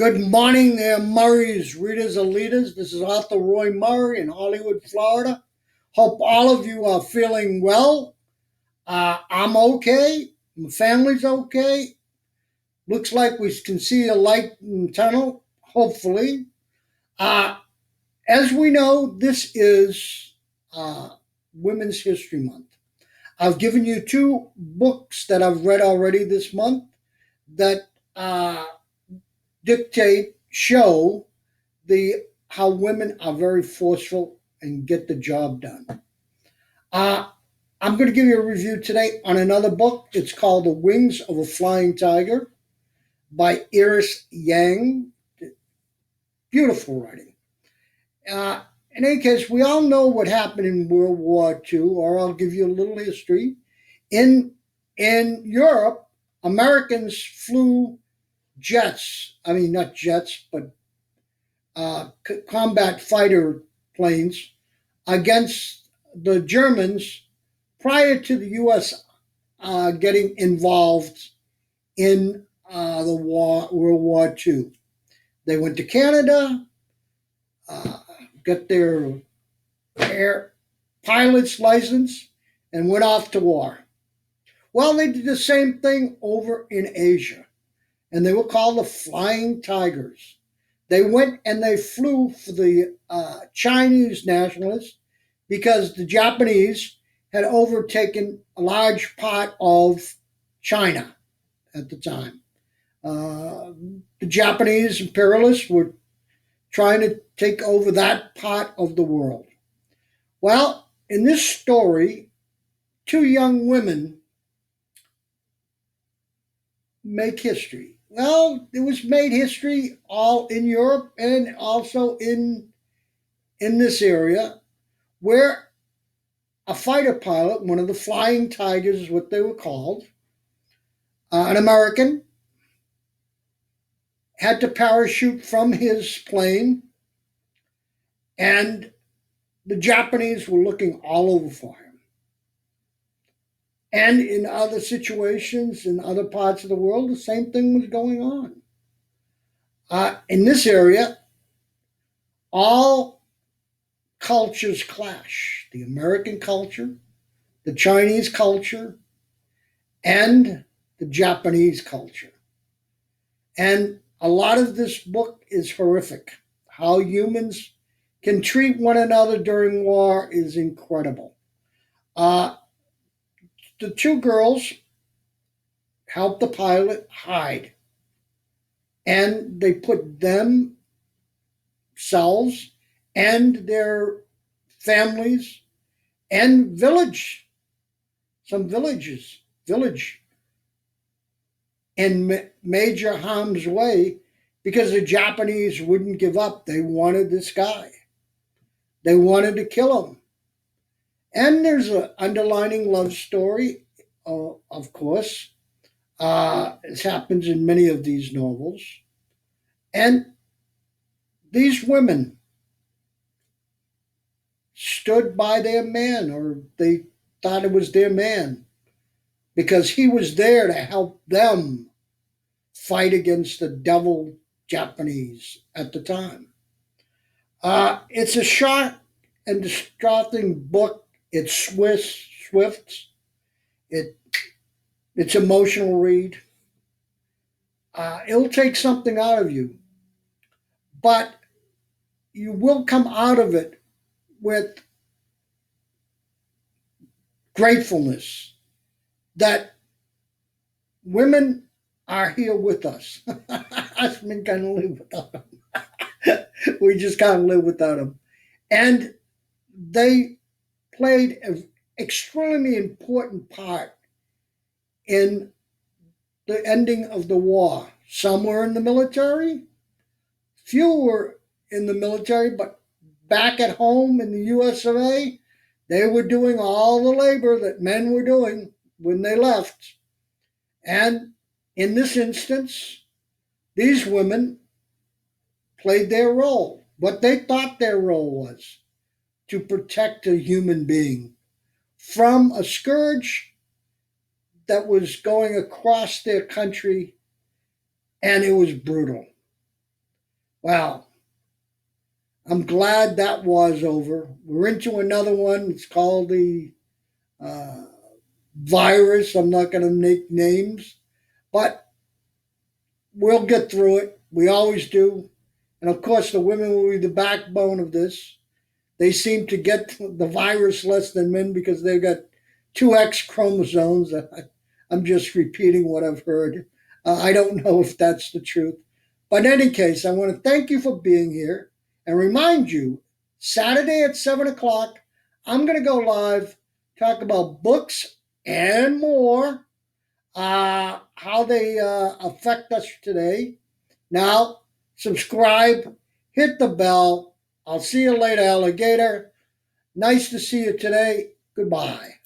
Good morning there, Murray's readers and leaders. This is Author Roy Murry in Hollywood, Florida. Hope all of you are feeling well. I'm okay. My family's okay. Looks like we can see a light in the tunnel, hopefully. Uh, as we know, this is Women's History Month. I've given you two books that I've read already this month that show the how women are very forceful and get the job done. Uh, I'm going to give you a review today on another book. It's called The Wings of a Flying Tiger by IrisYang. Beautiful writing. In any case, we all know what happened in World War II, or I'll give you a little history. In Europe, Americans flew jets. I mean, not jets, but combat fighter planes against the Germans prior to the U.S. Getting involved in World War II. They went to Canada, got their air pilot's license, and went off to war. Well, they did the same thing over in Asia, and they were called the Flying Tigers. They went and they flew for the Chinese nationalists because the Japanese had overtaken a large part of China at the time. The Japanese imperialists were trying to take over that part of the world. Well, in this story, two young women make history. Well, it was made history all in Europe and also in this area where a fighter pilot, one of the Flying Tigers is what they were called, an American, had to parachute from his plane, and the Japanese were looking all over for him. And in other situations, in other parts of the world, the same thing was going on. In this area, all cultures clash: the American culture, the Chinese culture, and the Japanese culture. And a lot of this book is horrific. How humans can treat one another during war is incredible. Uh, the two girls helped the pilot hide, and they put themselves and their families and village in major harm's way because the Japanese wouldn't give up. They wanted this guy. They wanted to kill him. And there's an underlining love story, of course. This happens in many of these novels. And these women stood by their man, or they thought it was their man, because he was there to help them fight against the devil Japanese at the time. It's a short and distraughting book. It's swift. It's emotional read. It'll take something out of you, but you will come out of it with gratefulness that women are here with us. Us men can't live without them. We just can't live without them. And they played an extremely important part in the ending of the war. Some were in the military, few were in the military, but back at home in the US of A, they were doing all the labor that men were doing when they left. And in this instance, these women played their role. What they thought their role was to protect a human being from a scourge that was going across their country, and it was brutal. Well, I'm glad that was over. We're into another one. It's called the uh, virus. I'm not going to make names, but we'll get through it. We always do. And of course, the women will be the backbone of this. They seem to get the virus less than men because they've got two X chromosomes. I'm just repeating what I've heard. I don't know if that's the truth. But in any case, I want to thank you for being here and remind you Saturday at 7 o'clock, I'm going to go live, talk about books and more, how they affect us today. Now, subscribe, hit the bell. I'll see you later, alligator. Nice to see you today. Goodbye.